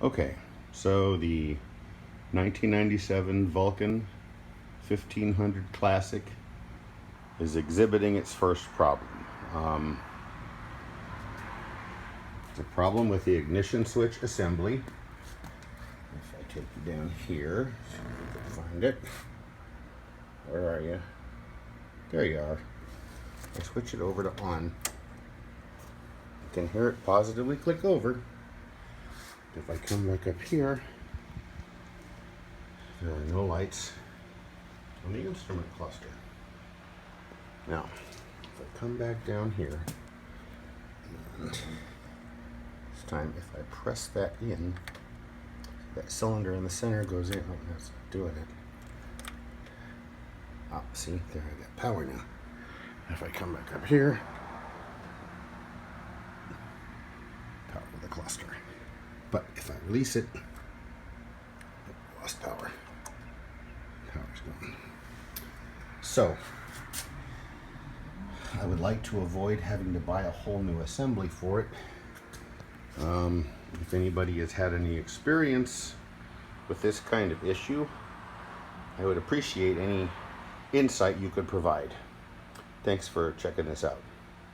Okay, so the 1997 Vulcan 1500 Classic is exhibiting its first problem. It's a problem with the ignition switch assembly. If I take you down here, so you can find it. Where are you? There you are. I switch it over to on. You can hear it positively click over. If I come back up here, there are no lights on the instrument cluster. Now, if I come back down here, and this time if I press that in, that cylinder in the center goes in. Oh, that's not doing it. Ah, see, there I got power now. If I come back up here, power to the cluster. But if I release it, lost power. Power's gone. So, I would like to avoid having to buy a whole new assembly for it. If anybody has had any experience with this kind of issue, I would appreciate any insight you could provide. Thanks for checking this out.